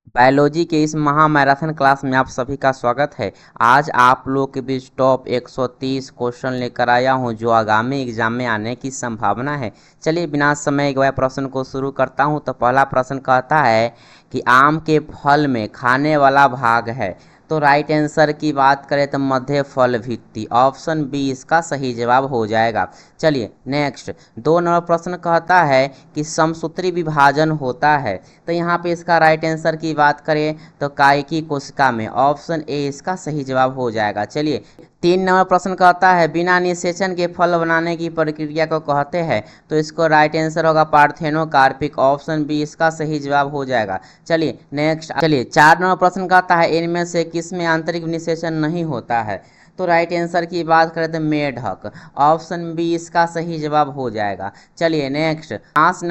Biology के इस महामैराथन class में आप सभी का स्वागत है। आज आप लोग के बीच टॉप 130 क्वेश्चन लेकर आया हूं जो आगामी एग्जाम में आने की संभावना है। चलिए बिना समय गवाए प्रश्न को शुरू करता हूं। तो पहला प्रश्न कहता है कि आम के फल में खाने वाला भाग है। तो राइट आंसर की बात करें तो मध्य फल भित्ति, ऑप्शन बी इसका सही जवाब हो जाएगा। चलिए नेक्स्ट 2 नंबर प्रश्न कहता है कि समसूत्री विभाजन होता है। तो यहाँ पे इसका राइट आंसर की बात करें तो कायिकी कोशिका में, ऑप्शन ए इसका सही जवाब हो जाएगा। चलिए 3 नंबर प्रश्न कहता है बिना निषेचन के फल बनाने की प्रक्रिया को कहते हैं। तो इसको राइट आंसर होगा पार्थेनोकार्पिक, ऑप्शन बी इसका सही जवाब हो जाएगा। चलिए नेक्स्ट, चलिए 4 नंबर प्रश्न कहता है इनमें से किसमें आंतरिक निषेचन नहीं होता है। तो राइट आंसर की बात करें तो मेढक, ऑप्शन बी इसका सही जवाब हो जाएगा। चलिए नेक्स्ट 5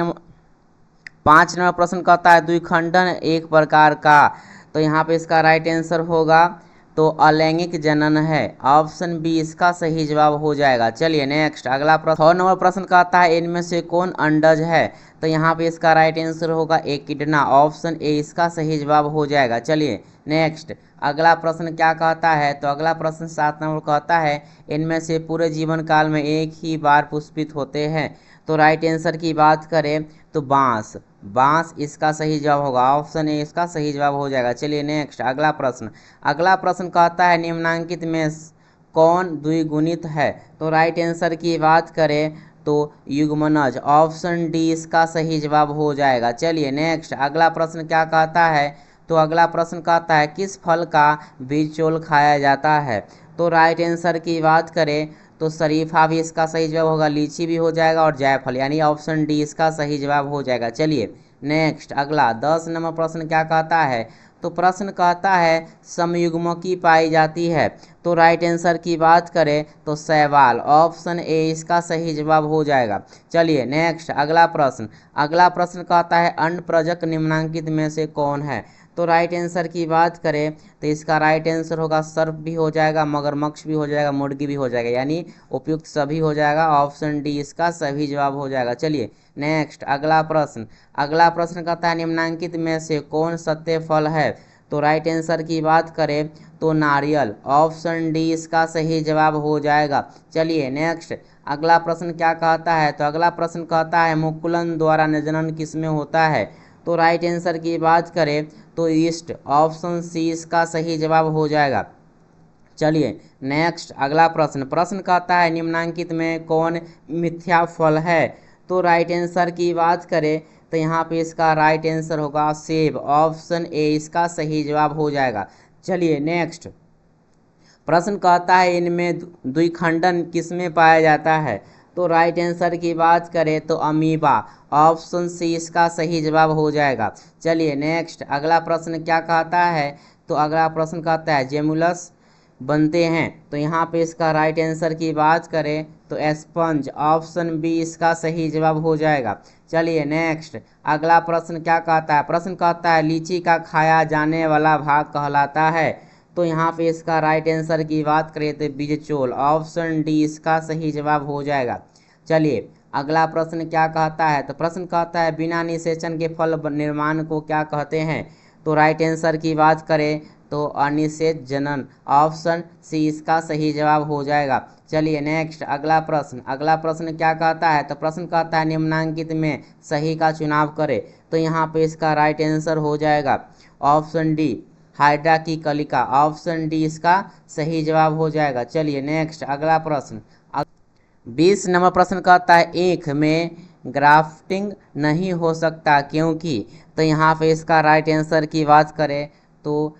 नंबर प्रश्न कहता है द्विखंडन एक प्रकार का। तो यहाँ पे इसका राइट आंसर होगा तो अलैंगिक जनन है, ऑप्शन बी इसका सही जवाब हो जाएगा। चलिए नेक्स्ट अगला प्रश्न 6 नंबर प्रश्न कहता है इनमें से कौन अंडज है। तो यहाँ पे इसका राइट आंसर होगा एकिडना, ऑप्शन ए इसका सही जवाब हो जाएगा। चलिए नेक्स्ट अगला प्रश्न क्या कहता है। तो अगला प्रश्न 7 नंबर कहता है इनमें से पूरे जीवन काल में एक ही बार पुष्पित होते हैं। तो राइट आंसर की बात करें तो बांस, बांस इसका सही जवाब होगा, ऑप्शन ए इसका सही जवाब हो जाएगा। चलिए नेक्स्ट अगला प्रश्न कहता है निम्नांकित में कौन द्विगुणित है। तो राइट आंसर की बात करें तो युग्मनज, ऑप्शन डी इसका सही जवाब हो जाएगा। चलिए नेक्स्ट अगला प्रश्न क्या कहता है। तो अगला प्रश्न कहता है किस फल का बीजचोल खाया जाता है। तो राइट आंसर की बात करें तो शरीफा भी इसका सही जवाब होगा, लीची भी हो जाएगा और जायफल, यानी ऑप्शन डी इसका सही जवाब हो जाएगा। चलिए नेक्स्ट अगला 10 नंबर प्रश्न क्या कहता है। तो प्रश्न कहता है समयुग्मकी पाई जाती है। तो राइट आंसर की बात करें तो शैवाल, ऑप्शन ए इसका सही जवाब हो जाएगा। चलिए नेक्स्ट अगला प्रश्न कहता है अण्डप्रजक निम्नांकित में से कौन है। तो राइट आंसर की बात करें तो इसका राइट आंसर होगा सर्प भी हो जाएगा, मगरमच्छ भी हो जाएगा, मुर्गी भी हो जाएगा, यानी उपयुक्त सभी हो जाएगा, ऑप्शन डी इसका सही जवाब हो जाएगा। चलिए नेक्स्ट अगला प्रश्न कहता है निम्नांकित में से कौन सत्य फल है। तो राइट आंसर की बात करें तो नारियल, ऑप्शन डी इसका सही जवाब हो जाएगा। चलिए नेक्स्ट अगला प्रश्न क्या कहता है। तो अगला प्रश्न कहता है मुकुलन द्वारा जनन किसमें होता है। तो राइट आंसर की बात करें तो ईस्ट, ऑप्शन सी इसका सही जवाब हो जाएगा। चलिए नेक्स्ट अगला प्रश्न कहता है निम्नांकित में कौन मिथ्या फल है। तो राइट आंसर की बात करें तो यहाँ पे इसका राइट आंसर होगा सेब, ऑप्शन ए इसका सही जवाब हो जाएगा। चलिए नेक्स्ट प्रश्न कहता है इनमें द्विखंडन किसमें पाया जाता है। तो राइट आंसर की बात करें तो अमीबा, ऑप्शन सी इसका सही जवाब हो जाएगा। चलिए नेक्स्ट अगला प्रश्न क्या कहता है। तो अगला प्रश्न कहता है जेमुलस बनते हैं। तो यहाँ पे इसका राइट आंसर की बात करें तो एस्पंज, ऑप्शन बी इसका सही जवाब हो जाएगा। चलिए नेक्स्ट अगला प्रश्न क्या कहता है। प्रश्न कहता है लीची का खाया जाने वाला भाग कहलाता है। तो यहाँ पे इसका राइट आंसर की बात करें तो बीजचोल, ऑप्शन डी इसका सही जवाब हो जाएगा। चलिए अगला प्रश्न क्या कहता है। तो प्रश्न कहता है बिना निषेचन के फल निर्माण को क्या कहते हैं। तो राइट आंसर की बात करें तो अनिषेध जनन, ऑप्शन सी इसका सही जवाब हो जाएगा। चलिए नेक्स्ट अगला प्रश्न क्या कहता है। तो प्रश्न कहता है निम्नांकित में सही का चुनाव करें। तो यहाँ पे इसका राइट आंसर हो जाएगा ऑप्शन डी हाइड्रा की कलिका, ऑप्शन डी इसका सही जवाब हो जाएगा। चलिए नेक्स्ट अगला प्रश्न 20 नंबर प्रश्न कहता है ईख में ग्राफ्टिंग नहीं हो सकता क्योंकि। तो यहाँ पे इसका राइट आंसर की बात करें तो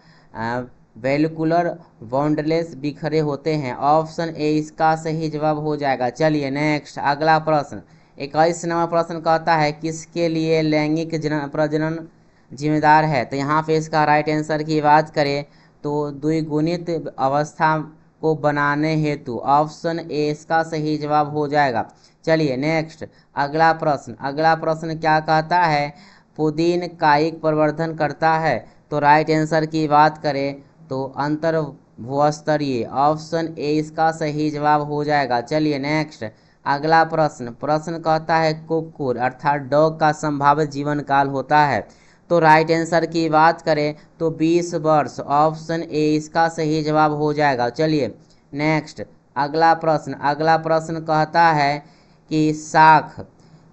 वेलिकुलर बाउंडलेस बिखरे होते हैं, ऑप्शन ए इसका सही जवाब हो जाएगा। चलिए नेक्स्ट अगला प्रश्न 21 नंबर प्रश्न कहता है किसके लिए लैंगिक प्रजनन जिम्मेदार है। तो यहाँ पे इसका राइट आंसर की बात करें तो द्विगुणित अवस्था को बनाने हेतु, ऑप्शन ए इसका सही जवाब हो जाएगा। चलिए नेक्स्ट अगला प्रश्न क्या कहता है पुदीन कायिक प्रवर्धन करता है। तो राइट आंसर की बात करें तो अंतर भूस्तरीय, ऑप्शन ए इसका सही जवाब हो जाएगा। चलिए नेक्स्ट अगला प्रश्न कहता है कुक्कुर अर्थात डॉग का संभावित जीवन काल होता है। तो राइट आंसर की बात करें तो 20 वर्ष, ऑप्शन ए इसका सही जवाब हो जाएगा। चलिए नेक्स्ट अगला प्रश्न कहता है कि शाख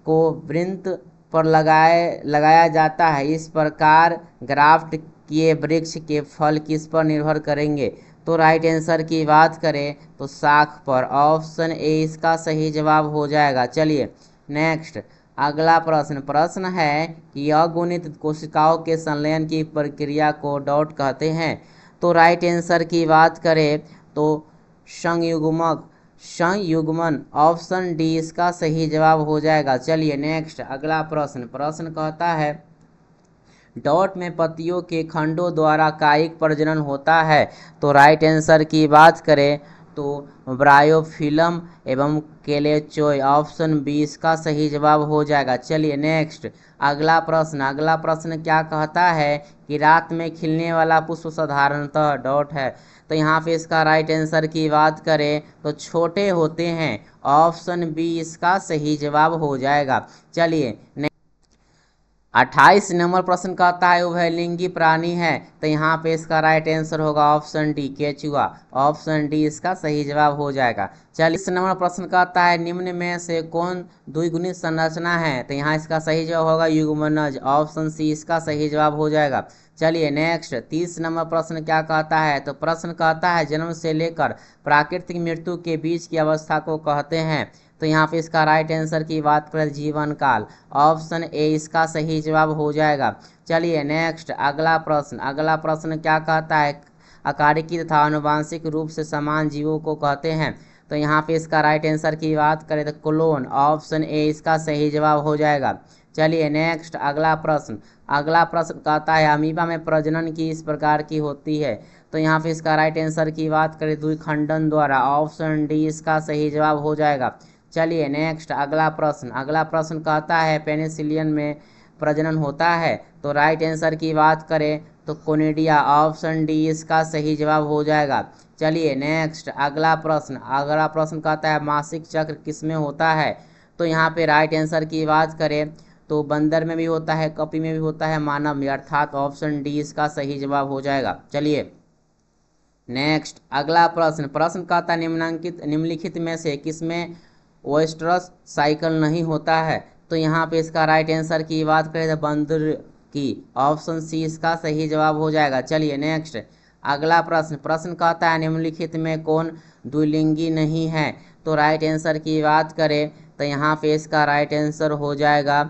को वृंत पर लगाया जाता है, इस प्रकार ग्राफ्ट किए वृक्ष के फल किस पर निर्भर करेंगे। तो राइट आंसर की बात करें तो शाख पर, ऑप्शन ए इसका सही जवाब हो जाएगा। चलिए नेक्स्ट अगला प्रश्न है कि अगुणित कोशिकाओं के संलयन की प्रक्रिया को डॉट कहते हैं। तो राइट आंसर की बात करें तो संयुग्मन, ऑप्शन डी इसका सही जवाब हो जाएगा। चलिए नेक्स्ट अगला प्रश्न कहता है डॉट में पत्तियों के खंडों द्वारा कायिक प्रजनन होता है। तो राइट आंसर की बात करें तो ब्रायोफिलम एवं केलेचोय, ऑप्शन बी इसका सही जवाब हो जाएगा। चलिए नेक्स्ट अगला प्रश्न क्या कहता है कि रात में खिलने वाला पुष्प साधारणतः डॉट है। तो यहाँ पे इसका राइट आंसर की बात करें तो छोटे होते हैं, ऑप्शन बी इसका सही जवाब हो जाएगा। चलिए 28 नंबर प्रश्न कहता है उभयलिंगी प्राणी है। तो यहाँ पे इसका राइट आंसर होगा ऑप्शन डी केचुआ, ऑप्शन डी इसका सही जवाब हो जाएगा। चलिए इस नंबर प्रश्न कहता है निम्न में से कौन द्विगुणित संरचना है। तो यहाँ इसका सही जवाब होगा युग्मनज, ऑप्शन सी इसका सही जवाब हो जाएगा। चलिए नेक्स्ट 30 नंबर प्रश्न क्या कहता है। तो प्रश्न कहता है जन्म से लेकर प्राकृतिक मृत्यु के बीच की अवस्था को कहते हैं। तो यहाँ पे इसका राइट आंसर की बात करें जीवन काल, ऑप्शन ए इसका सही जवाब हो जाएगा। चलिए नेक्स्ट अगला प्रश्न क्या कहता है अकारिकी तथा आनुवांशिक रूप से समान जीवों को कहते हैं। तो यहाँ पे इसका राइट आंसर की बात करें तो क्लोन, ऑप्शन ए इसका सही जवाब हो जाएगा। चलिए नेक्स्ट अगला प्रश्न कहता है अमीबा में प्रजनन की इस प्रकार की होती है। तो यहाँ पे इसका राइट आंसर की बात करें द्विखंडन द्वारा, ऑप्शन डी इसका सही जवाब हो जाएगा। चलिए नेक्स्ट अगला प्रश्न कहता है पेनिसिलियन में प्रजनन होता है। तो राइट आंसर की बात करें तो कोनिडिया, ऑप्शन डी इसका सही जवाब हो जाएगा। चलिए नेक्स्ट अगला प्रश्न कहता है मासिक चक्र किसमें होता है। तो यहाँ पे राइट आंसर की बात करें तो बंदर में भी होता है, कपी में भी होता है, मानव में, अर्थात ऑप्शन डी इसका सही जवाब हो जाएगा। चलिए नेक्स्ट अगला प्रश्न कहता है निम्नलिखित में से किसमें ओएस्ट्रस साइकिल नहीं होता है। तो यहाँ पे इसका राइट आंसर की बात करें तो बंदर की, ऑप्शन सी इसका सही जवाब हो जाएगा। चलिए नेक्स्ट अगला प्रश्न कहता है निम्नलिखित में कौन द्विलिंगी नहीं है। तो राइट आंसर की बात करें तो यहाँ पे इसका राइट आंसर हो जाएगा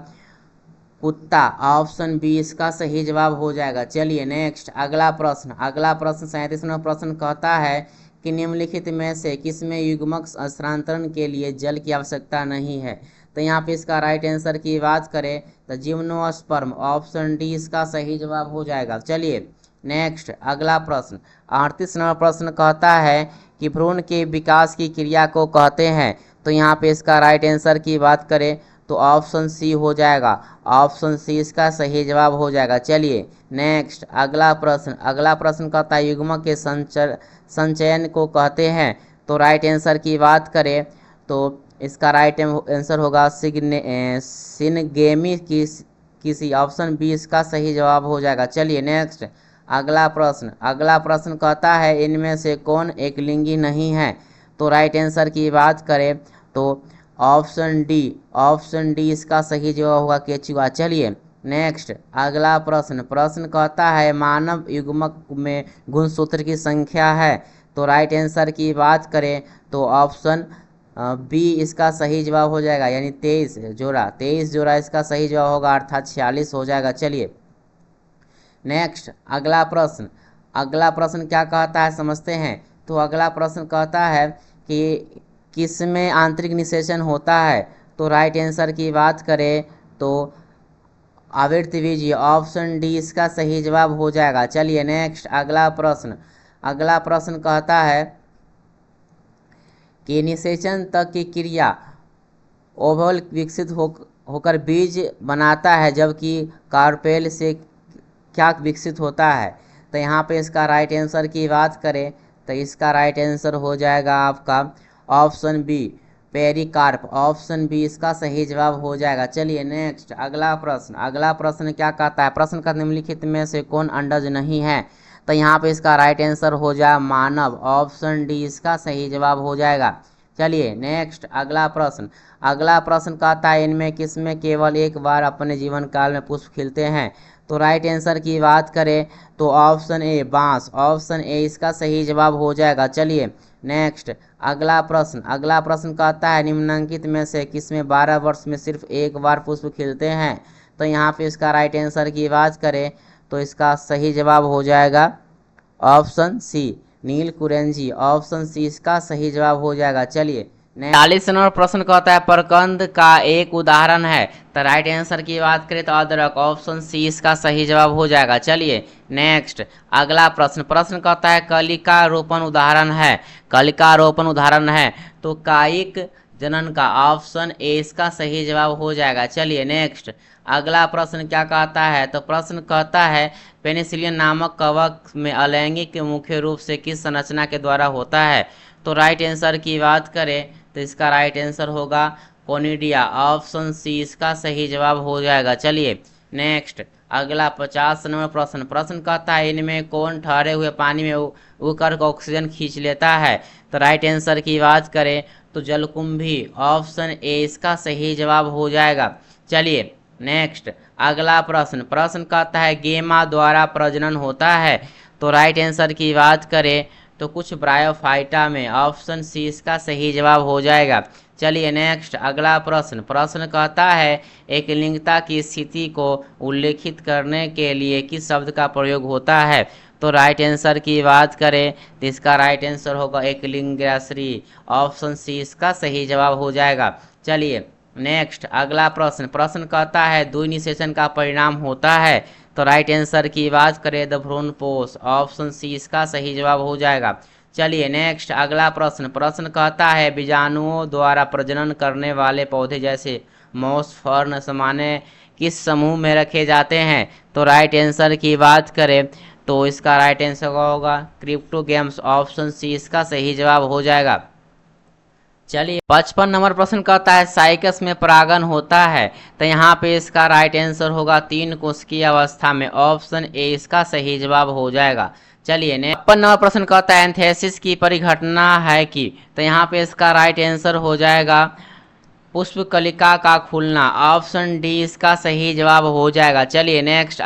कुत्ता, ऑप्शन बी इसका सही जवाब हो जाएगा। चलिए नेक्स्ट अगला प्रश्न 37वां प्रश्न कहता है कि निम्नलिखित में से किसमें युग्मक स्थानांतरण के लिए जल की आवश्यकता नहीं है। तो यहाँ पे इसका राइट आंसर की बात करें तो जिम्नोस्पर्म, ऑप्शन डी इसका सही जवाब हो जाएगा। चलिए नेक्स्ट अगला प्रश्न 38 नंबर प्रश्न कहता है कि भ्रूण के विकास की क्रिया को कहते हैं। तो यहाँ पे इसका राइट आंसर की बात करें तो ऑप्शन सी हो जाएगा, ऑप्शन सी इसका सही जवाब हो जाएगा। चलिए नेक्स्ट अगला प्रश्न कहता है युग्मक के संचयन को कहते हैं। तो राइट आंसर की बात करें तो इसका राइट आंसर होगा सिनगेमी किसी, ऑप्शन बी इसका सही जवाब हो जाएगा। चलिए नेक्स्ट अगला प्रश्न कहता है इनमें से कौन एक लिंगी नहीं है। तो राइट आंसर की बात करें तो ऑप्शन डी इसका सही जवाब होगा केचुआ। चलिए नेक्स्ट अगला प्रश्न कहता है मानव युग्मक में गुणसूत्र की संख्या है। तो राइट आंसर की बात करें तो ऑप्शन बी इसका सही जवाब हो जाएगा, यानी 23 जोड़ा इसका सही जवाब होगा, अर्थात 46 हो जाएगा। चलिए नेक्स्ट अगला प्रश्न क्या कहता है समझते हैं। तो अगला प्रश्न कहता है कि किसमें आंतरिक निषेचन होता है। तो राइट आंसर की बात करें तो आवृत्ति बीजीय, ऑप्शन डी इसका सही जवाब हो जाएगा। चलिए नेक्स्ट अगला प्रश्न कहता है कि निषेचन तक की क्रिया ओवल विकसित होकर बीज बनाता है, जबकि कार्पेल से क्या विकसित होता है। तो यहाँ पे इसका राइट आंसर की बात करें तो इसका राइट आंसर हो जाएगा आपका option B pericarp, option B इसका सही जवाब हो जाएगा। चलिए नेक्स्ट अगला प्रश्न क्या कहता है, प्रश्न का निम्नलिखित में से कौन अंडज नहीं है, तो यहाँ पे इसका राइट आंसर हो जाए मानव, ऑप्शन डी इसका सही जवाब हो जाएगा। चलिए नेक्स्ट अगला प्रश्न कहता है इनमें किसमें केवल एक बार अपने जीवन काल में पुष्प खिलते हैं, तो राइट आंसर की बात करें तो ऑप्शन ए बांस, ऑप्शन ए इसका सही जवाब हो जाएगा। चलिए नेक्स्ट अगला प्रश्न कहता है निम्नलिखित में से किसमें 12 वर्ष में सिर्फ एक बार पुष्प खिलते हैं, तो यहाँ पे इसका राइट आंसर की बात करें तो इसका सही जवाब हो जाएगा ऑप्शन सी नील कुरेंजी, ऑप्शन सी इसका सही जवाब हो जाएगा। चलिए 40 नंबर प्रश्न कहता है प्रकंद का एक उदाहरण है, तो राइट आंसर की बात करें तो अदरक, ऑप्शन सी इसका सही जवाब हो जाएगा। चलिए नेक्स्ट अगला प्रश्न कहता है कलिका रोपण उदाहरण है, तो कायिक जनन का, ऑप्शन ए इसका सही जवाब हो जाएगा। चलिए नेक्स्ट अगला प्रश्न क्या कहता है, तो प्रश्न कहता है पेनिसिलिन नामक कवक में अलैंगिक मुख्य रूप से किस संरचना के द्वारा होता है, तो राइट आंसर की बात करें तो इसका राइट आंसर होगा कोनिडिया, ऑप्शन सी इसका सही जवाब हो जाएगा। चलिए नेक्स्ट अगला 50 नंबर प्रश्न कहता है इनमें कौन ठहरे हुए पानी में उकर ऑक्सीजन खींच लेता है, तो राइट आंसर की बात करें तो जलकुंभी, ऑप्शन ए इसका सही जवाब हो जाएगा। चलिए नेक्स्ट अगला प्रश्न कहता है गेमा द्वारा प्रजनन होता है, तो राइट आंसर की बात करें तो कुछ ब्रायोफाइटा में, ऑप्शन सी इसका सही जवाब हो जाएगा। चलिए नेक्स्ट अगला प्रश्न कहता है एक लिंगता की स्थिति को उल्लेखित करने के लिए किस शब्द का प्रयोग होता है, तो राइट आंसर की बात करें तो इसका राइट आंसर होगा एक लिंगाश्री, ऑप्शन सी इसका सही जवाब हो जाएगा। चलिए नेक्स्ट अगला प्रश्न कहता है द्वि निषेचन का परिणाम होता है, तो राइट आंसर की बात करें द भ्रूणपोष, ऑप्शन सी इसका सही जवाब हो जाएगा। चलिए नेक्स्ट अगला प्रश्न कहता है बीजाणुओं द्वारा प्रजनन करने वाले पौधे जैसे मॉस फर्न सामान्य किस समूह में रखे जाते हैं, तो राइट आंसर की बात करें तो इसका राइट आंसर होगा क्रिप्टोगेम्स, ऑप्शन सी इसका सही जवाब हो जाएगा। चलिए 55 नंबर प्रश्न कहता है साइकस में परागन होता है, तो यहाँ पे इसका राइट आंसर होगा 3 कोशिकीय अवस्था में, ऑप्शन ए इसका सही जवाब हो जाएगा। चलिए 56 नंबर प्रश्न कहता है एंथेसिस की परिघटना है कि, तो यहाँ पे इसका राइट आंसर हो जाएगा पुष्प कलिका का खुलना, ऑप्शन डी इसका सही जवाब हो जाएगा। चलिए नेक्स्ट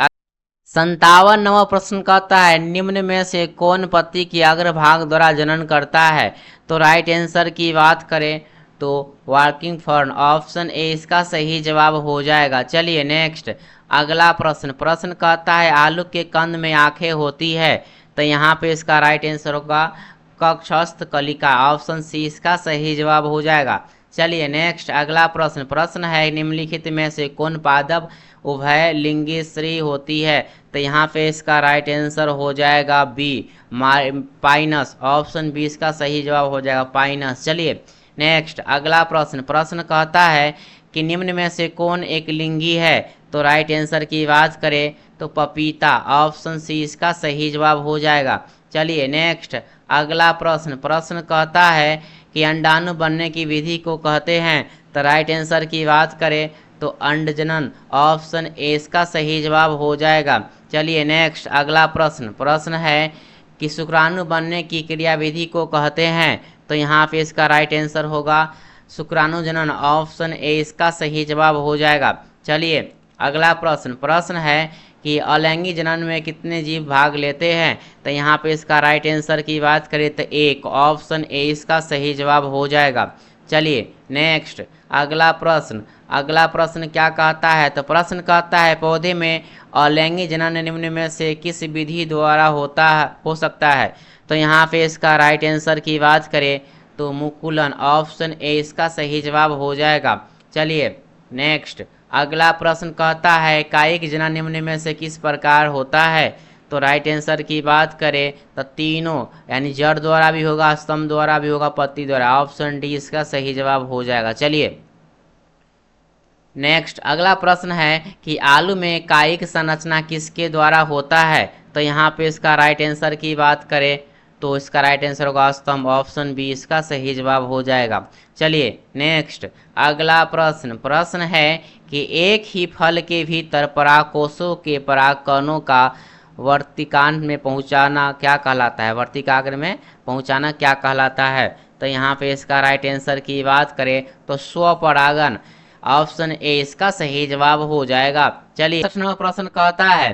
57 नंबर प्रश्न कहता है निम्न में से कौन पत्ती की अग्रभाग द्वारा जनन करता है, तो राइट आंसर की बात करें तो वर्किंग फर्न, ऑप्शन ए इसका सही जवाब हो जाएगा। चलिए नेक्स्ट अगला प्रश्न कहता है आलू के कंद में आंखें होती है, तो यहाँ पे इसका राइट आंसर होगा कक्षस्थ कलिका, ऑप्शन सी इसका सही जवाब हो जाएगा। चलिए नेक्स्ट अगला प्रश्न है निम्नलिखित में से कौन पादप उभय लिंगी स्त्री होती है, तो यहाँ पे इसका राइट आंसर हो जाएगा बी पाइनस, ऑप्शन बी इसका सही जवाब हो जाएगा पाइनस। चलिए नेक्स्ट अगला प्रश्न कहता है कि निम्न में से कौन एक लिंगी है, तो राइट आंसर की बात करें तो पपीता, ऑप्शन सी इसका सही जवाब हो जाएगा। चलिए नेक्स्ट अगला प्रश्न कहता है कि अंडाणु बनने की विधि को कहते हैं, तो राइट आंसर की बात करें तो अंडजनन, ऑप्शन ए इसका सही जवाब हो जाएगा। चलिए नेक्स्ट अगला प्रश्न है कि शुक्राणु बनने की क्रियाविधि को कहते हैं, तो यहाँ पे इसका राइट आंसर होगा शुक्राणु जनन, ऑप्शन ए इसका सही जवाब हो जाएगा। चलिए अगला प्रश्न है कि अलैंगिक जनन में कितने जीव भाग लेते हैं, तो यहाँ पे इसका राइट आंसर की बात करें तो एक, ऑप्शन ए इसका सही जवाब हो जाएगा। चलिए नेक्स्ट अगला प्रश्न क्या कहता है, तो प्रश्न कहता है पौधे में अलैंगिक जनन निम्न में से किस विधि द्वारा हो सकता है, तो यहाँ पे इसका राइट आंसर की बात करें तो मुकुलन, ऑप्शन ए इसका सही जवाब हो जाएगा। चलिए नेक्स्ट अगला प्रश्न कहता है कायिक जनन निम्न में से किस प्रकार होता है, तो राइट आंसर की बात करें तो तीनों, यानी जड़ द्वारा भी होगा, स्तंभ द्वारा भी होगा, पत्ती द्वारा, ऑप्शन डी इसका सही जवाब हो जाएगा। चलिए नेक्स्ट अगला प्रश्न है कि आलू में कायिक संरचना किसके द्वारा होता है, तो यहाँ पे इसका राइट आंसर की बात करें तो इसका राइट आंसर होगा स्तंभ, ऑप्शन बी इसका सही जवाब हो जाएगा। चलिए नेक्स्ट अगला प्रश्न है कि एक ही फल के भीतर परागकोशों के परागकणों का वर्तिकाग्र में पहुंचाना क्या कहलाता है? वर्तिकाग्र में पहुंचाना क्या कहलाता है? तो यहाँ पे इसका राइट आंसर की बात करें तो स्वपरागन, ऑप्शन ए इसका सही जवाब हो जाएगा। चलिए 6वां प्रश्न कहता है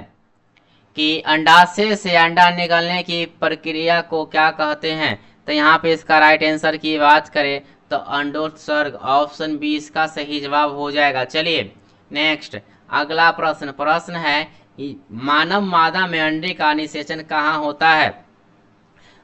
कि अंडाशय से अंडा निकलने की प्रक्रिया को क्या कहते हैं? तो यहाँ पे इसका राइट आंसर की बात करें तो अंडोत्सर्ग, ऑप्शन बी इसका सही जवाब हो जाएगा। चलिए नेक्स्ट अगला प्रश्न है मानव मादा में अंडे का निषेचन कहाँ होता है?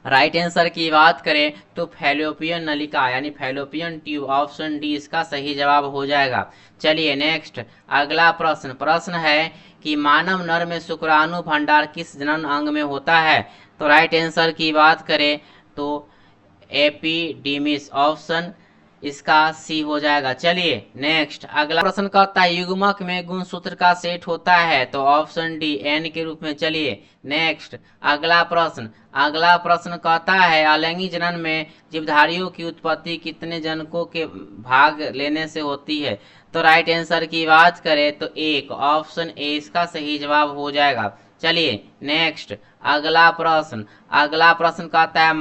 राइट आंसर की बात करें तो फैलोपियन नलिका यानी फैलोपियन ट्यूब, ऑप्शन डी इसका सही जवाब हो जाएगा। चलिए नेक्स्ट अगला प्रश्न है कि मानव नर में शुक्राणु भंडार किस जनन अंग में होता है? तो राइट आंसर की बात करें तो एपिडिमिस, ऑप्शन इसका सी हो जाएगा। चलिए नेक्स्ट अगला प्रश्न कहता है युग्मक में गुणसूत्र का सेट होता है? तो ऑप्शन डी एन के रूप में। चलिए नेक्स्ट अगला प्रश्न कहता है अलैंगिक जनन में जीवधारियों की उत्पत्ति कितने जनकों के भाग लेने से होती है? तो राइट आंसर की बात करें तो एक, ऑप्शन ए इसका सही जवाब हो जाएगा। चलिए नेक्स्ट अगला प्रश्न कहता है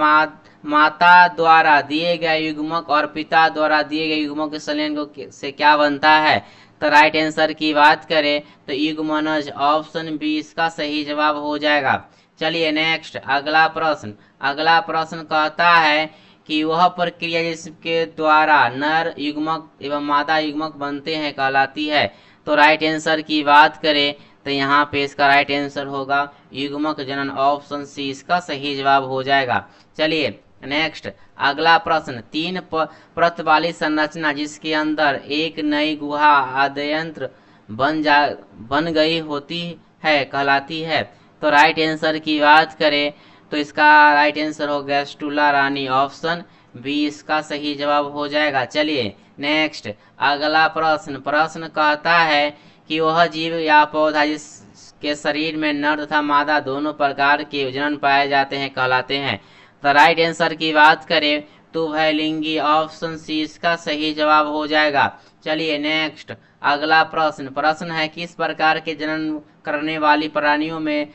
माता द्वारा दिए गए युग्मक और पिता द्वारा दिए गए युग्मक के संलयन से क्या बनता है? तो राइट आंसर की बात करें तो युग्मनज, ऑप्शन बी इसका सही जवाब हो जाएगा। चलिए नेक्स्ट अगला प्रश्न कहता है कि वह प्रक्रिया जिसके द्वारा नर युग्मक एवं मादा युग्मक बनते हैं कहलाती है? तो राइट आंसर की बात करें तो यहाँ पे इसका राइट आंसर होगा युग्मक जनन, ऑप्शन सी इसका सही जवाब हो जाएगा। चलिए नेक्स्ट अगला प्रश्न 3 परत वाली संरचना जिसके अंदर एक नई गुहा आद्यंत्र बन गई होती है कहलाती है? तो राइट आंसर की बात करें तो इसका राइट आंसर हो गैस्ट्रुला रानी, ऑप्शन बी इसका सही जवाब हो जाएगा। चलिए नेक्स्ट अगला प्रश्न कहता है कि वह जीव या पौधा जिसके शरीर में नर तथा मादा दोनों प्रकार के जनन पाए जाते हैं कहलाते हैं? तो राइट आंसर की बात करें तो उभयलिंगी, ऑप्शन सी इसका सही जवाब हो जाएगा। चलिए नेक्स्ट अगला प्रश्न है किस प्रकार के जनन करने वाली प्राणियों में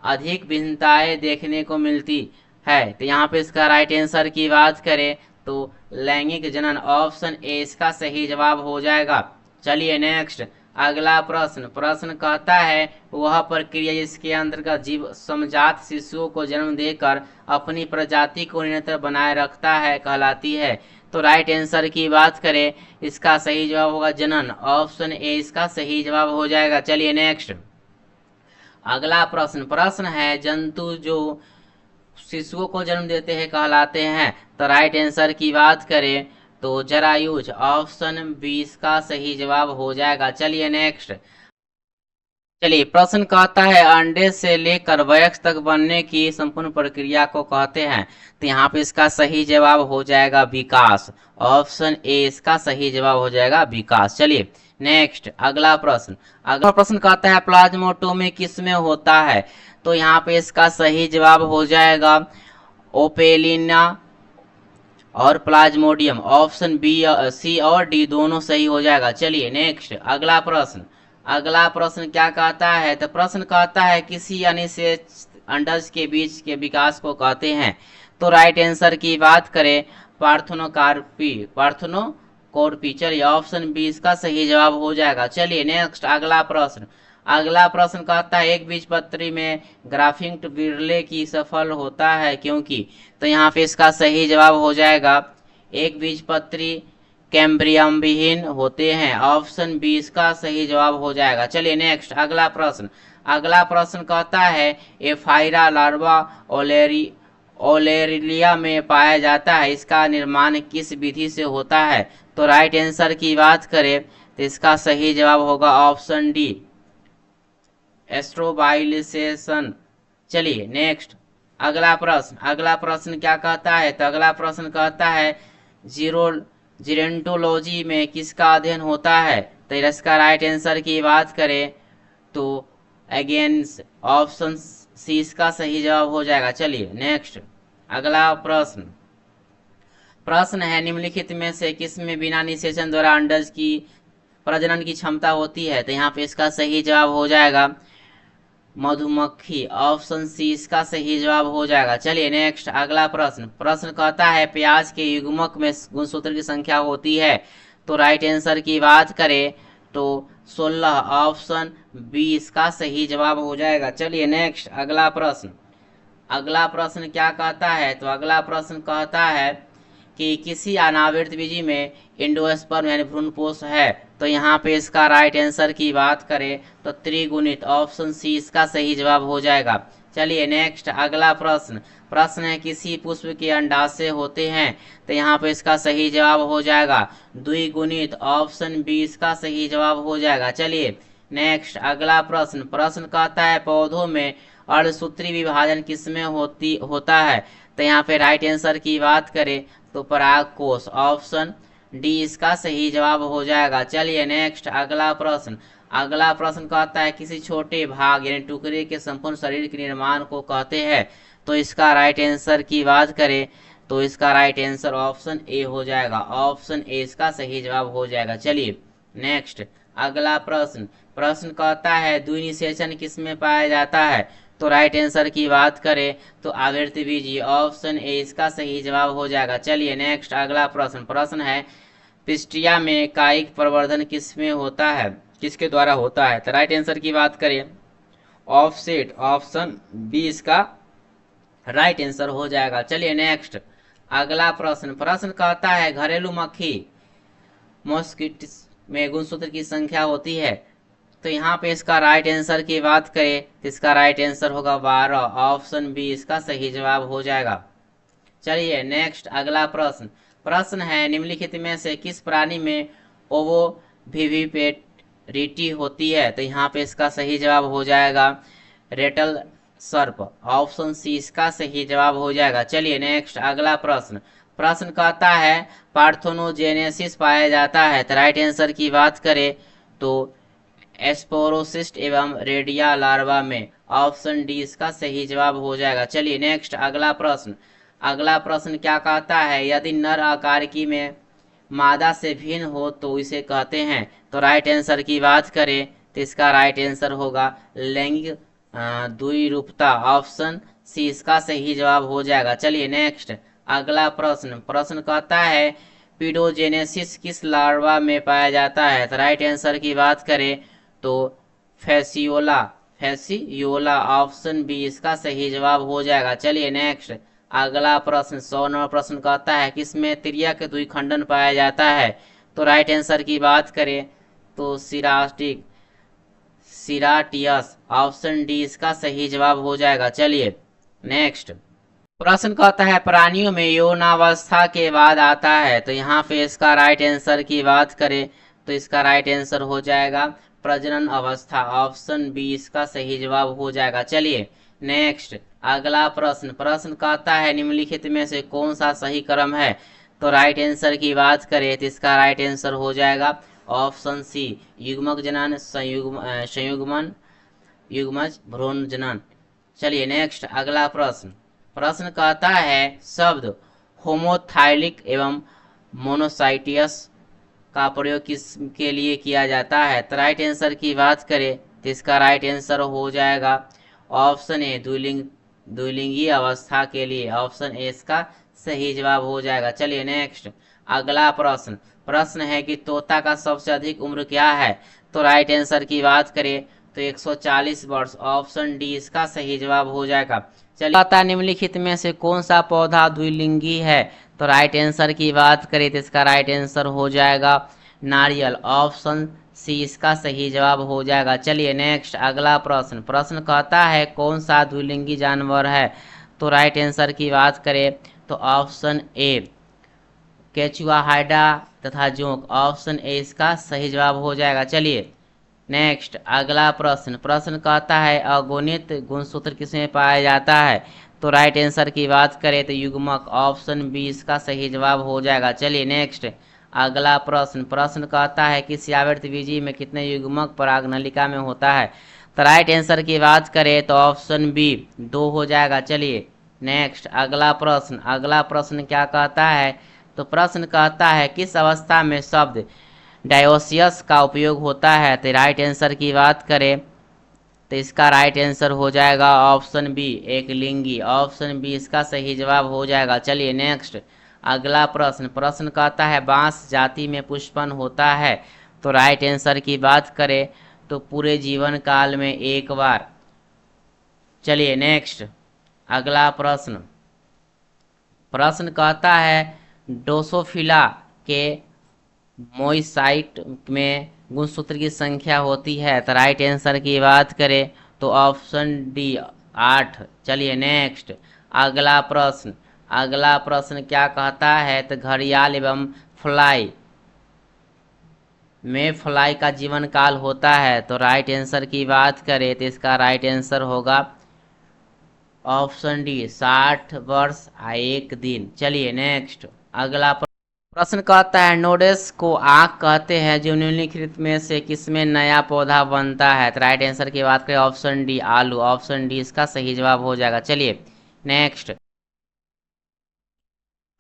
अधिक भिन्नताएं देखने को मिलती है? तो यहाँ पे इसका राइट आंसर की बात करें तो लैंगिक जनन, ऑप्शन ए इसका सही जवाब हो जाएगा। चलिए नेक्स्ट अगला प्रश्न कहता है वह प्रक्रिया जिसके अंतर्गत जीव समजात शिशुओं को जन्म देकर अपनी प्रजाति को निरंतर बनाए रखता है कहलाती है? तो राइट आंसर की बात करें इसका सही जवाब होगा जनन, ऑप्शन ए इसका सही जवाब हो जाएगा। चलिए नेक्स्ट अगला प्रश्न है जंतु जो शिशुओं को जन्म देते हैं कहलाते हैं? तो राइट आंसर की बात करें तो जरायुज, ऑप्शन बी इसका सही जवाब हो जाएगा। चलिए नेक्स्ट प्रश्न कहता है अंडे से लेकर वयस्क तक बनने की संपूर्ण प्रक्रिया को कहते हैं? तो यहाँ पे इसका सही जवाब हो जाएगा विकास, ऑप्शन ए इसका सही जवाब हो जाएगा विकास। चलिए नेक्स्ट अगला प्रश्न कहता है प्लाज्मोटोमी किस में होता है? तो यहाँ पे इसका सही जवाब हो जाएगा ओपेलिना और प्लाज्मोडियम, ऑप्शन बी सी और डी दोनों सही हो जाएगा। चलिए नेक्स्ट अगला प्रश्न क्या कहता है? तो प्रश्न कहता है किसी अनिषेक अंडज के बीच के विकास को कहते हैं? तो राइट आंसर की बात करें पार्थेनोकॉर्पी, चलिए ऑप्शन बी इसका सही जवाब हो जाएगा। चलिए नेक्स्ट अगला प्रश्न कहता है एक बीजपत्री में ग्राफ्टिंग विरले की सफल होता है क्योंकि? तो यहाँ पे इसका सही जवाब हो जाएगा एक बीजपत्री कैम्ब्रियम विहीन होते हैं, ऑप्शन बी इसका सही जवाब हो जाएगा। चलिए नेक्स्ट अगला प्रश्न कहता है एफाइरा लार्वा ओलेरिया में पाया जाता है, इसका निर्माण किस विधि से होता है? तो राइट आंसर की बात करें तो इसका सही जवाब होगा ऑप्शन डी एस्ट्रोबाइलिसेशन। चलिए नेक्स्ट अगला प्रश्न क्या कहता है? तो अगला प्रश्न कहता है जीरेंटोलॉजी में किसका अध्ययन होता है? तो इसका राइट आंसर की बात करें तो अगेन ऑप्शन सी इसका सही जवाब हो जाएगा। चलिए नेक्स्ट अगला प्रश्न है निम्नलिखित में से किसमें बिना निषेचन द्वारा अंडज की प्रजनन की क्षमता होती है। तो यहाँ पे इसका सही जवाब हो जाएगा मधुमक्खी, ऑप्शन सी इसका सही जवाब हो जाएगा। चलिए नेक्स्ट अगला प्रश्न कहता है प्याज के युग्मक में गुणसूत्र की संख्या होती है। तो राइट आंसर की बात करें तो 16, ऑप्शन बी इसका सही जवाब हो जाएगा। चलिए नेक्स्ट अगला प्रश्न क्या कहता है। तो अगला प्रश्न कहता है कि किसी अनावृत बीजी में एंडोस्पर्म यानी भ्रूणपोष है। तो यहाँ पे इसका राइट आंसर की बात करें तो त्रिगुणित, ऑप्शन सी इसका सही जवाब हो जाएगा। चलिए नेक्स्ट अगला प्रश्न है किसी पुष्प के अंडाशय होते हैं। तो यहाँ पे इसका सही जवाब हो जाएगा द्विगुणित, ऑप्शन बी इसका सही जवाब हो जाएगा। चलिए नेक्स्ट अगला प्रश्न कहता है पौधों में अर्धसूत्री विभाजन किसमें होता है। तो यहाँ पे राइट आंसर की बात करें तो परागकोश, ऑप्शन डी इसका सही जवाब हो जाएगा। चलिए नेक्स्ट अगला प्रश्न कहता है किसी छोटे भाग यानी टुकड़े के संपूर्ण शरीर के निर्माण को कहते हैं। तो इसका राइट आंसर की बात करें तो इसका राइट आंसर ऑप्शन ए हो जाएगा, ऑप्शन ए इसका सही जवाब हो जाएगा। चलिए नेक्स्ट अगला प्रश्न कहता है द्विनिषेचन किसमें पाया जाता है। तो राइट आंसर की बात करें तो आवृतबीजी, ऑप्शन ए इसका सही जवाब हो जाएगा। चलिए नेक्स्ट अगला प्रश्न है पिस्टिया में कायिक प्रवर्धन किसमें होता है, किसके द्वारा होता है। तो राइट आंसर की बात करें ऑफसेट, ऑप्शन बी इसका राइट आंसर हो जाएगा। चलिए नेक्स्ट अगला प्रश्न कहता है घरेलू मक्खी मॉस्किटो में गुणसूत्र की संख्या होती है। तो यहाँ पे इसका राइट आंसर की बात करें तो इसका राइट आंसर होगा 12, ऑप्शन बी इसका सही जवाब हो जाएगा। चलिए नेक्स्ट अगला प्रश्न है निम्नलिखित में से किस प्राणी में ओवोविविपेरिटी होती है। तो यहाँ पे इसका सही जवाब हो जाएगा रेटल सर्प, ऑप्शन सी इसका सही जवाब हो जाएगा। चलिए नेक्स्ट अगला प्रश्न कहता है पार्थेनोजेनेसिस पाया जाता है। तो राइट आंसर की बात करें तो एस्पोरोसिस्ट एवं रेडिया लार्वा में, ऑप्शन डी इसका सही जवाब हो जाएगा। चलिए नेक्स्ट अगला प्रश्न क्या कहता है यदि नर आकारिकी में मादा से भिन्न हो तो इसे कहते हैं। तो राइट आंसर की बात करें तो इसका राइट आंसर होगा लैंगिक द्विरूपता, ऑप्शन सी इसका सही जवाब हो जाएगा। चलिए नेक्स्ट अगला प्रश्न कहता है पीडोजेनेसिस किस लार्वा में पाया जाता है। तो राइट आंसर की बात करें तो फैसियोला, ऑप्शन बी इसका सही जवाब हो जाएगा। चलिए नेक्स्ट अगला 100 नंबर प्रश्न कहता है किसमें त्रिया के द्विखंडन पाया जाता है। तो राइट आंसर की बात करें तो सिराटियस, ऑप्शन डी इसका सही जवाब हो जाएगा। चलिए नेक्स्ट प्रश्न कहता है प्राणियों में यौनावस्था के बाद आता है। तो यहाँ पे इसका राइट आंसर की बात करें तो इसका राइट आंसर हो जाएगा प्रजनन अवस्था, ऑप्शन बी इसका सही जवाब हो जाएगा। चलिए नेक्स्ट अगला प्रश्न कहता है निम्नलिखित में से कौन सा सही क्रम है। तो राइट आंसर की बात करें तो इसका राइट आंसर हो जाएगा ऑप्शन सी युग्मक जनन युग्मज भ्रूण जनन। चलिए नेक्स्ट अगला प्रश्न कहता है शब्द होमोथाइलिक एवं मोनोसाइटियस का प्रयोग किसके लिए किया जाता है। तो राइट आंसर की बात करें तो इसका राइट आंसर हो जाएगा ऑप्शन ए द्विलिंगी अवस्था के लिए, ऑप्शन ए इसका सही जवाब हो जाएगा। चलिए नेक्स्ट अगला प्रश्न है कि तोता का सबसे अधिक उम्र क्या है। तो राइट आंसर की बात करें तो 140 वर्ष, ऑप्शन डी इसका सही जवाब हो जाएगा। चलिए निम्नलिखित में से कौन सा पौधा द्विलिंगी है। तो राइट आंसर की बात करें तो इसका राइट आंसर हो जाएगा नारियल, ऑप्शन सी इसका सही जवाब हो जाएगा। चलिए नेक्स्ट अगला प्रश्न कहता है कौन सा द्विलिंगी जानवर है। तो राइट आंसर की बात करें तो ऑप्शन ए केचुआ, हाइड्रा तथा जोंक, ऑप्शन ए इसका सही जवाब हो जाएगा। चलिए नेक्स्ट अगला प्रश्न कहता है अगुणित गुणसूत्र किसमें पाया जाता है। तो राइट आंसर की बात करें तो युग्मक, ऑप्शन बी इसका सही जवाब हो जाएगा। चलिए नेक्स्ट अगला प्रश्न कहता है कि आवृतबीजी में कितने युग्मक परागनलिका में होता है। तो राइट आंसर की बात करें तो ऑप्शन बी 2 हो जाएगा। चलिए नेक्स्ट अगला प्रश्न क्या कहता है, तो प्रश्न कहता है किस अवस्था में शब्द डायोसियस का उपयोग होता है। तो राइट आंसर की बात करें तो इसका राइट आंसर हो जाएगा ऑप्शन बी एक लिंगी। ऑप्शन बी इसका सही जवाब हो जाएगा। चलिए नेक्स्ट अगला प्रश्न कहता है बांस जाति में पुष्पन होता है। तो राइट आंसर की बात करें तो पूरे जीवन काल में एक बार। चलिए नेक्स्ट अगला प्रश्न कहता है ड्रोसोफिला के मोइसाइट में गुणसूत्र की संख्या होती है। तो राइट आंसर की बात करें तो ऑप्शन डी 8। चलिए नेक्स्ट अगला प्रश्न क्या कहता है, तो घड़ियाल एवं फ्लाई में फ्लाई का जीवन काल होता है। तो राइट आंसर की बात करें तो इसका राइट आंसर होगा ऑप्शन डी 60 वर्ष 1 दिन। चलिए नेक्स्ट अगला प्रश्न कहता है नोडेस को आँख कहते हैं जो निम्नलिखित में से किसमें नया पौधा बनता है। तो राइट आंसर की बात करें ऑप्शन डी आलू। ऑप्शन डी इसका सही जवाब हो जाएगा। चलिए नेक्स्ट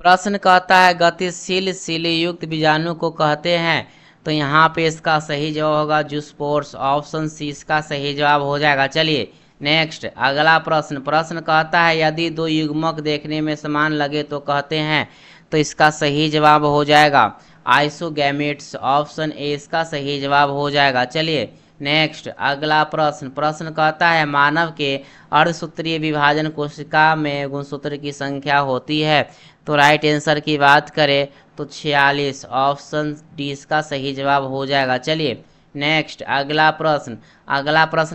प्रश्न कहता है गतिशील सिली युक्त बीजाणु को कहते हैं। तो यहाँ पे इसका सही जवाब होगा जूस्पोर्स। ऑप्शन सी इसका सही जवाब हो जाएगा। चलिए नेक्स्ट अगला प्रश्न कहता है यदि दो युग्मक देखने में समान लगे तो कहते हैं। तो इसका सही जवाब हो जाएगा आइसोगैमेट्स। ऑप्शन ए इसका सही जवाब हो जाएगा। चलिए नेक्स्ट अगला प्रश्न कहता है मानव के अर्धसूत्रीय विभाजन कोशिका में गुणसूत्र की संख्या होती है। तो राइट आंसर की बात करें तो 46। ऑप्शन डी इसका सही जवाब हो जाएगा। चलिए नेक्स्ट अगला प्रश्न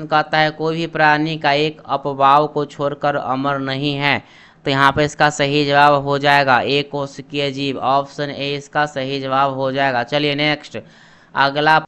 कहता है कोई भी प्राणी का एक अपवाव को छोड़कर अमर नहीं है। तो यहाँ पे इसका सही जवाब हो जाएगा एक कोशिकीय जीव। ऑप्शन ए इसका सही जवाब हो जाएगा। चलिए नेक्स्ट अगला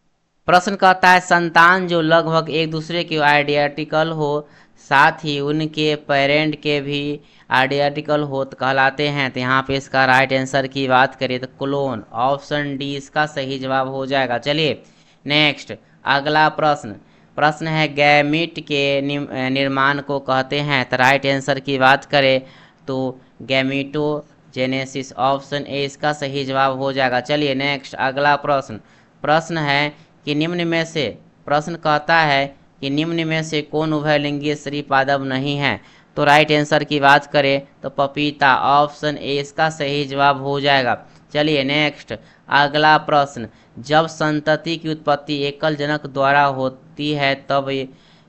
प्रश्न कहता है संतान जो लगभग एक दूसरे के आइडेंटिकल हो साथ ही उनके पेरेंट के भी आइडेंटिकल हो कहलाते हैं। तो यहाँ पे इसका राइट आंसर की बात करें तो क्लोन। ऑप्शन डी इसका सही जवाब हो जाएगा। चलिए नेक्स्ट अगला प्रश्न है गैमीट के निर्माण को कहते हैं। तो राइट आंसर की बात करें तो गैमीटोजेनेसिस। ऑप्शन ए इसका सही जवाब हो जाएगा। चलिए नेक्स्ट अगला प्रश्न है कि निम्न में से प्रश्न कहता है कि निम्न में से कौन उभयलिंगी स्त्री पादप नहीं है। तो राइट आंसर की बात करें तो पपीता। ऑप्शन ए इसका सही जवाब हो जाएगा। चलिए नेक्स्ट अगला प्रश्न जब संतति की उत्पत्ति एकल जनक द्वारा होती है तब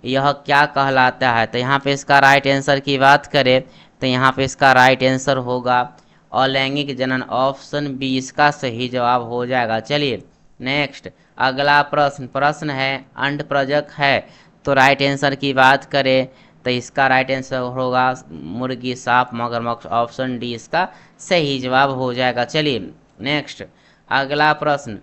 यह क्या कहलाता है। तो यहाँ पे इसका राइट आंसर की बात करें तो यहाँ पे इसका राइट आंसर होगा अलैंगिक जनन। ऑप्शन बी इसका सही जवाब हो जाएगा। चलिए नेक्स्ट अगला प्रश्न है अंडप्रजक है। तो राइट आंसर की बात करें तो इसका राइट आंसर होगा मुर्गी सांप मगरमच्छ। ऑप्शन डी इसका सही जवाब हो जाएगा। चलिए नेक्स्ट अगला प्रश्न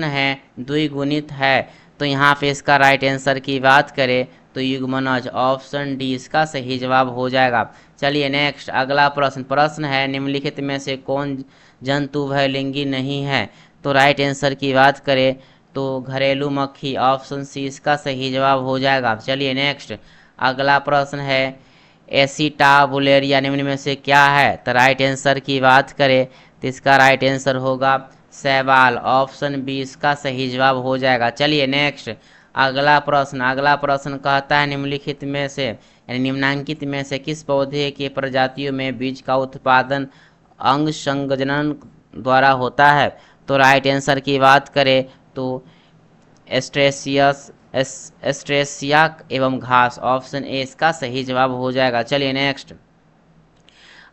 है द्विगुणित है। तो यहाँ पे इसका राइट आंसर की बात करें तो युग्मनज। ऑप्शन डी इसका सही जवाब हो जाएगा। चलिए नेक्स्ट अगला प्रश्न है निम्नलिखित में से कौन जंतु उभयलिंगी नहीं है। तो राइट आंसर की बात करें तो घरेलू मक्खी। ऑप्शन सी इसका सही जवाब हो जाएगा। चलिए नेक्स्ट अगला प्रश्न है एसिटाबुलेरिया निम्न में से क्या है। तो राइट आंसर की बात करें तो इसका राइट आंसर होगा शैवाल। ऑप्शन बी इसका सही जवाब हो जाएगा। चलिए नेक्स्ट अगला प्रश्न कहता है निम्नलिखित में से यानी निम्नांकित में से किस पौधे के प्रजातियों में बीज का उत्पादन अंग संगजनन द्वारा होता है। तो राइट आंसर की बात करें तो एस्ट्रेसिया एवं घास। ऑप्शन ए इसका सही जवाब हो जाएगा। चलिए नेक्स्ट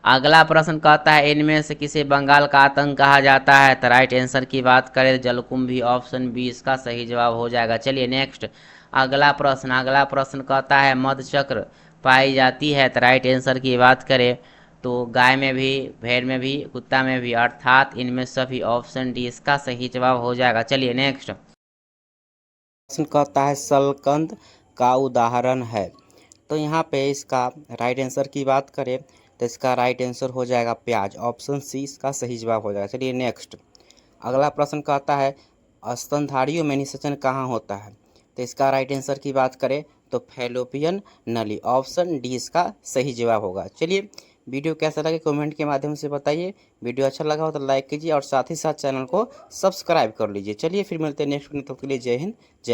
अगला प्रश्न कहता है इनमें से किसे बंगाल का आतंक कहा जाता है। तो राइट आंसर की बात करें जलकुंभी। ऑप्शन बी इसका सही जवाब हो जाएगा। चलिए नेक्स्ट अगला प्रश्न कहता है मधुचक्र पाई जाती है। तो राइट आंसर की बात करें तो गाय में भी भेड़ में भी कुत्ता में भी अर्थात इनमें सभी। ऑप्शन डी इसका सही जवाब हो जाएगा। चलिए नेक्स्ट प्रश्न कहता है शलकंद का उदाहरण है। तो यहाँ पे इसका राइट आंसर की बात करें तो इसका राइट आंसर हो जाएगा प्याज। ऑप्शन सी इसका सही जवाब हो जाएगा। चलिए नेक्स्ट अगला प्रश्न कहता है स्तनधारियों में निषेचन कहाँ होता है। तो इसका राइट आंसर की बात करें तो फैलोपियन नली। ऑप्शन डी इसका सही जवाब होगा। चलिए वीडियो कैसा लगे कमेंट के माध्यम से बताइए। वीडियो अच्छा लगा हो तो लाइक कीजिए और साथ ही साथ चैनल को सब्सक्राइब कर लीजिए। चलिए फिर मिलते हैं नेक्स्ट वीडियो, तब तक के लिए जय हिंद जय।